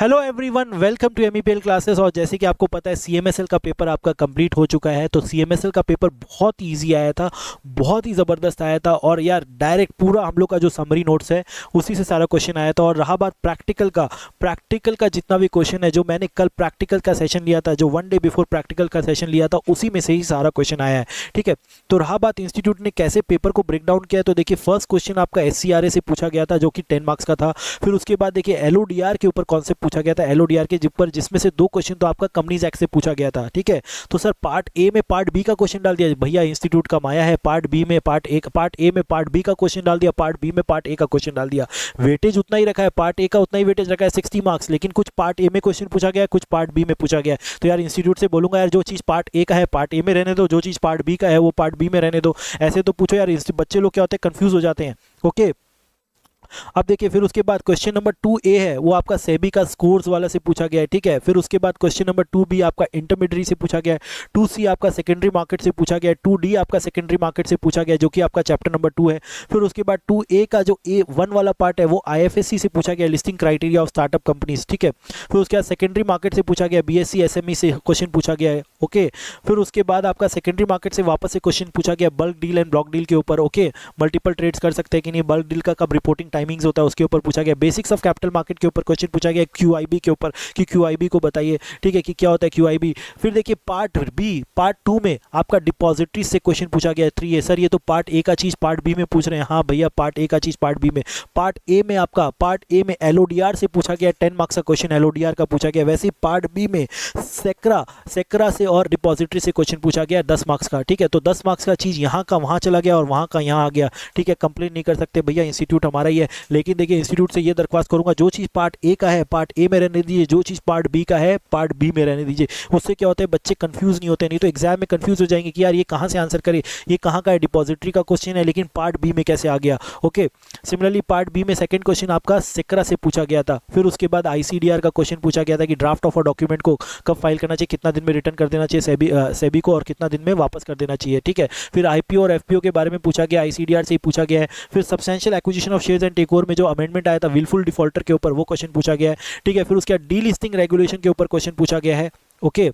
Hello everyone, welcome to MEPL classes. और जैसे कि आपको पता है सीएमएसएल का पेपर आपका कंप्लीट हो चुका है। तो सीएमएसएल का पेपर बहुत इजी आया था, बहुत ही ज़बरदस्त आया था। और यार डायरेक्ट पूरा हम लोग का जो समरी नोट्स है उसी से सारा क्वेश्चन आया था। और रहा बात प्रैक्टिकल का जितना भी क्वेश्चन है, जो मैंने कल प्रैक्टिकल का सेशन लिया था, जो 1 डे बिफोर प्रैक्टिकल का सेशन लिया था, उसी में से ही सारा क्वेश्चन आया है। ठीक है, तो रहा बात इंस्टीट्यूट ने कैसे पेपर को ब्रेक डाउन किया है, तो देखिए फर्स्ट क्वेश्चन आपका एससीआरए से पूछा गया था, जो कि 10 मार्क्स का था। फिर उसके बाद देखिए एलओडीआर के ऊपर कॉन्सेप्ट पूछा गया था, एलओडीआर के ऊपर, जिसमें से 2 क्वेश्चन तो आपका कंपनीज एक्ट से पूछा गया था। ठीक है, तो सर पार्ट ए में पार्ट बी का क्वेश्चन डाल दिया भैया, इंस्टीट्यूट का माया है। पार्ट बी में पार्ट ए में पार्ट बी का क्वेश्चन डाल दिया, पार्ट बी में पार्ट ए का क्वेश्चन डाल दिया। वेटेज उतना ही रखा है, पार्ट ए का उतना ही वेटेज रखा है 60 मार्क्स, लेकिन कुछ पार्ट ए में क्वेश्चन पूछा गया है, कुछ पार्ट बी में पूछा गया है। तो यार इंस्टीट्यूट से बोलूंगा यार, जो चीज़ पार्ट ए का है पार्ट ए में रहने दो, जो चीज़ पार्ट बी का है वो पार्ट बी में रहने दो। ऐसे तो पूछो यार, बच्चे लोग क्या होते हैं, कंफ्यूज हो जाते हैं। ओके, अब देखिए फिर उसके बाद क्वेश्चन नंबर 2A है, वो आपका सेबी का स्कोर्स वाला से पूछा गया है। ठीक है, फिर उसके बाद क्वेश्चन नंबर 2B आपका इंटरमीडिएट से पूछा गया है, 2C आपका सेकेंडरी मार्केट से पूछा गया है, 2D आपका सेकेंडरी मार्केट से पूछा गया है, जो कि आपका चैप्टर नंबर 2 है। फिर उसके बाद 2A का जो A1 वाला पार्ट है वो IFSC से पूछा गया, listing criteria of startup companies. ठीक है, फिर उसके बाद सेकेंडरी मार्केट से पूछा गया, BSc SME से क्वेश्चन पूछा गया है। ओके, फिर उसके बाद आपका सेकेंडरी मार्केट से वापस से क्वेश्चन पूछा गया bulk deal and block deal के ऊपर। ओके, मल्टीपल ट्रेड्स कर सकते हैं कि नहीं, बल्क डील का कब रिपोर्टिंग टाइमिंग्स होता है उसके ऊपर पूछा गया। बेसिक्स ऑफ कैपिटल मार्केट के ऊपर क्वेश्चन पूछा गया, QIB के ऊपर कि QIB को बताइए। ठीक है, कि क्या होता है QIB। फिर देखिए पार्ट 2 में आपका डिपॉजिटरी से क्वेश्चन पूछा गया है 3A। सर ये तो पार्ट ए का चीज पार्ट बी में पूछ रहे हैं। हाँ भैया, पार्ट ए का चीज पार्ट बी में। पार्ट ए में LODR से पूछा गया, 10 मार्क्स का क्वेश्चन LODR का पूछा गया। वैसे ही पार्ट बी में सेक्रा से और डिपॉजिटरी से क्वेश्चन पूछा गया 10 मार्क्स का। ठीक है, तो 10 मार्क्स का चीज यहाँ का वहाँ चला गया और वहाँ का यहाँ आ गया। ठीक है, कंप्लेन नहीं कर सकते भैया, इंस्टीट्यूट हमारा ही है। लेकिन देखिए इंस्टीट्यूट से ये दरख्वास्त करूंगा, जो चीज़ पार्ट ए का है पार्ट ए में रहने दीजिए, जो चीज़ पार्ट बी का है पार्ट बी में रहने दीजिए। उससे क्या होता है, बच्चे कंफ्यूज नहीं होते। नहीं तो एग्जाम में कंफ्यूज हो जाएंगे कि यार ये कहाँ से आंसर करे, ये कहाँ का है, डिपॉजिटरी का क्वेश्चन है लेकिन पार्ट बी में कैसे आ गया। ओके, सिमिलरली पार्ट बी में सेकंड क्वेश्चन आपका सेक्रा से पूछा गया था। फिर उसके बाद ICDR का क्वेश्चन पूछा गया था कि ड्राफ्ट ऑफ अ डॉक्यूमेंट को कब फाइल करना चाहिए, कितना दिन में रिटर्न कर देना चाहिए सेबी को, और कितना दिन में वापस कर देना चाहिए। ठीक है, फिर IPO और FPO के बारे में पूछा गया, ICDR से ही पूछा गया है। फिर substantial acquisition of shares and takeover में जो अमेंडमेंट आया था विलफुल डिफॉल्टर के ऊपर, वो क्वेश्चन पूछा गया है। ठीक है, फिर उसके बाद डीलिस्टिंग रेगुलेशन के ऊपर क्वेश्चन पूछा गया है। Okay,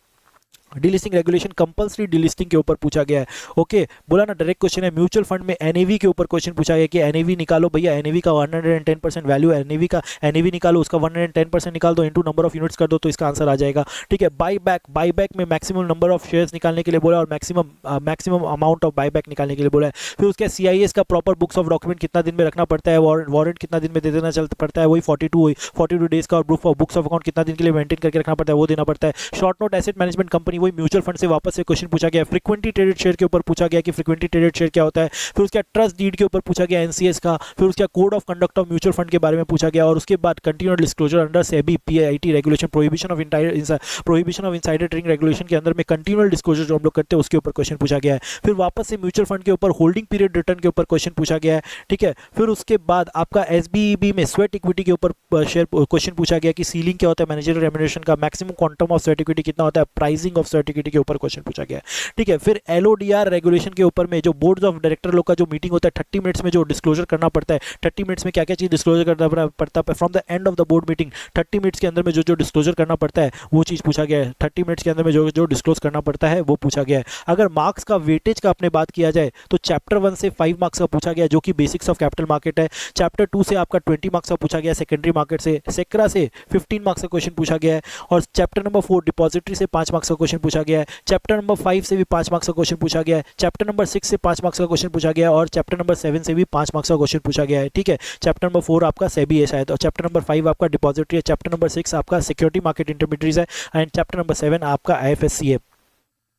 delisting regulation compulsory delisting के ऊपर पूछा गया है। ओके, बोला ना डायरेक्ट क्वेश्चन है। म्यूचुअल फंड में NAV के ऊपर क्वेश्चन पूछा गया कि NAV निकालो भैया, NAV का 110% वैल्यू, NAV निकालो, उसका 110% निकाल दो, इनटू नंबर ऑफ यूनिट्स कर दो, तो इसका आंसर आ जाएगा। ठीक है, बाईबैक में मैक्सिमम नंबर ऑफ शेयर्स निकालने के लिए बोला और मैक्सिमम अमाउंट ऑफ बाईबैक निकालने के लिए बोला है। फिर उसके CIS का प्रॉपर बुक्स ऑफ डॉक्यूमेंट कितना दिन में रखना पड़ता है, वारंट कितना दिन में दे देना पड़ता है, वही 42 डेज का। और बुक्स ऑफ अकाउंट कितना दिन के लिए मेंटेन करके रखना पड़ता है, वो देना पड़ता है। Short note asset management company, वही म्यूचुअल फंड से वापस से क्वेश्चन पूछा गया। फ्रीक्वेंटली ट्रेडेड शेयर के ऊपर पूछा गया कि फ्रीक्वेंटली ट्रेडेड शेयर क्या होता है। फिर उसके ट्रस्ट डीड के ऊपर पूछा गया NCS का। फिर उसके code of conduct of mutual fund के बारे में पूछा गया। और उसके बाद continuous disclosure under SEBI PIT regulation, prohibition of insider trading regulation के अंदर में कंटिन्यूअल डिस्क्लोजर जो हम लोग करते हैं उसके ऊपर क्वेश्चन पूछा गया है। फिर वापस से म्यूचुअल फंड के ऊपर होल्डिंग पीरियड रिटर्न के ऊपर क्वेश्चन पूछा गया है। ठीक है, फिर उसके बाद आपका SBEB में स्वेट इक्विटी के ऊपर शेयर क्वेश्चन पूछा गया कि सीलिंग क्या होता है, मैनेजरियल रेम्युनरेशन का maximum quantum of sweat equity कितना होता है, प्राइसिंग ऑफ स्वेट इक्विटी के ऊपर क्वेश्चन पूछा गया है। ठीक है, फिर LODR रेगुलेशन के ऊपर में जो बोर्ड ऑफ डायरेक्टर लोग का जो मीटिंग होता है 30 मिनट्स में जो डिस्क्लोजर करना पड़ता है, 30 मिनट्स में क्या क्या चीज डिस्क्लोजर करना पड़ता है from the end of the board meeting, 30 minutes के अंदर में जो डिस्क्लोजर करना पड़ता है वो चीज पूछा गया है। 30 मिनट्स के अंदर में जो डिस्क्लोज करना पड़ता है वो पूछा गया है। अगर मार्क्स का वेटेज का अपने बात किया जाए तो चैप्टर 1 से 5 मार्क्स का पूछा गया, जो कि बेसिक्स ऑफ कैपिटल मार्केट है। चैप्टर 2 से आपका 20 मार्क्स का पूछा गया, सेकेंडरी मार्केट से। सेक्रा से 15 मार्क्स का क्वेश्चन पूछा गया है। और चैप्टर नंबर 4 डिपॉजिटरी से 5 मार्क्स का क्वेश्चन पूछा गया है। चैप्टर नंबर 5 से भी 5 मार्क्स का क्वेश्चन पूछा गया है। चैप्टर नंबर 6 से 5 मार्क्स का क्वेश्चन पूछा गया है। और चैप्टर नंबर 7 से भी 5 मार्क्स का क्वेश्चन पूछा गया है। ठीक है, चैप्टर नंबर 4 आपका सेबी है शायद, और चैप्टर नंबर 5 आपका डिपॉजिटरी है। चैप्टर नंबर 6 आपका सिक्योरिटी मार्केट इंटरमीडिएट्स है। एंड चैप्टर नंबर 7 आपका IFSC है।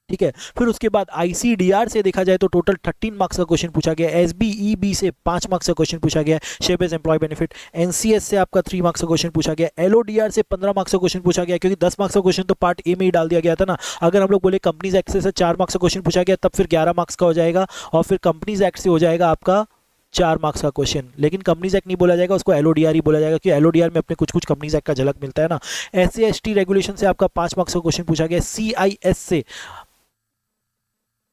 ठीक है, फिर उसके बाद ICDR से देखा जाए तो टोटल 13 मार्क्स का क्वेश्चन पूछा गया। SBEB से 5 मार्क्स का क्वेश्चन पूछा गया, share based employ benefit. NCS से आपका 3 मार्क्स का क्वेश्चन पूछा गया। LODR से 15 मार्क्स का क्वेश्चन पूछा गया, क्योंकि 10 मार्क्स का क्वेश्चन तो पार्ट ए में ही डाल दिया गया था ना। अगर हम लोग बोले कंपनीज एक्ट से 4 मार्क्स का क्वेश्चन पूछा गया, तब फिर 11 मार्क्स का हो जाएगा। और फिर कंपनीज एक्ट से हो जाएगा आपका 4 मार्क्स का क्वेश्चन। लेकिन कंपनीज एक्ट नहीं बोला जाएगा, उसको LODR ही बोला जाएगा, क्योंकि LODR में अपने कुछ कंपनीज एक्ट का झलक मिलता है ना। SC/ST रेगुलेशन से आपका 5 मार्क्स का क्वेश्चन पूछा गया। CIS से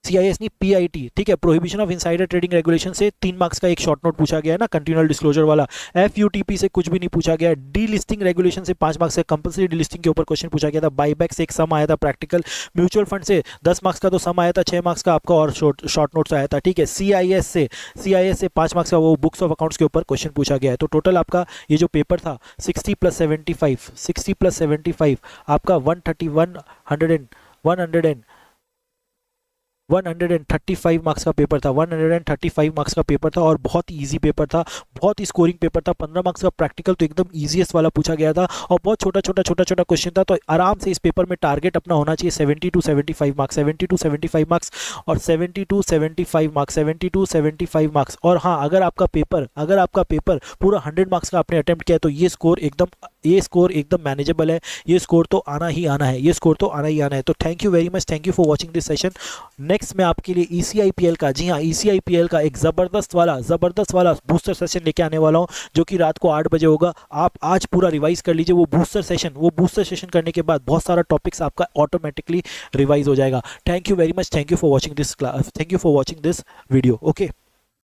CIS नहीं, PIT, ठीक है, prohibition of insider trading regulation से 3 मार्क्स का एक शॉर्ट नोट पूछा गया है ना, कंटिन्यूअल डिस्क्लोजर वाला। FUTP से कुछ भी नहीं पूछा गया। डी लिस्टिंग रेगुलेशन से 5 मार्क्स का कंपलसरी डी लिस्टिंग के ऊपर क्वेश्चन पूछा गया था। बाईबैक से एक सम आया था प्रैक्टिकल। म्यूचुअल फंड से 10 मार्क्स का तो सम आया था, 6 मार्क्स का आपका और शॉर्ट नोट्स आया था, ठीक है। CIS से 5 मार्क्स का वो बुक्स ऑफ अकाउंट्स के ऊपर क्वेश्चन पूछा गया है। तो टोटल आपका ये जो पेपर था 60 + 75, 60 + 75 आपका 135 मार्क्स का पेपर था। 135 मार्क्स का पेपर था और बहुत ही ईजी पेपर था, बहुत ही स्कोरिंग पेपर था। 15 मार्क्स का प्रैक्टिकल तो एकदम ईजीएस्ट वाला पूछा गया था और बहुत छोटा छोटा क्वेश्चन था। तो आराम से इस पेपर में टारगेट अपना होना चाहिए 70 to 75 मार्क्स, 70 to 75 मार्क्स और 70 to 75 मार्क्स, 70 to 75 मार्क्स। और हाँ, अगर आपका पेपर पूरा 100 मार्क्स का आपने अटेम्प्ट किया तो ये स्कोर एकदम मैनेजेबल है। ये स्कोर तो आना ही आना है। तो thank you very much, thank you for watching this session. Next मैं आपके लिए ECIPL का, जी हाँ, ECIPL का एक ज़बरदस्त वाला बूस्टर सेशन लेके आने वाला हूँ, जो कि रात को 8 बजे होगा। आप आज पूरा रिवाइज कर लीजिए वो बूस्टर सेशन करने के बाद बहुत सारा टॉपिक्स आपका ऑटोमेटिकली रिवाइज हो जाएगा। Thank you very much, thank you for watching this video. Okay.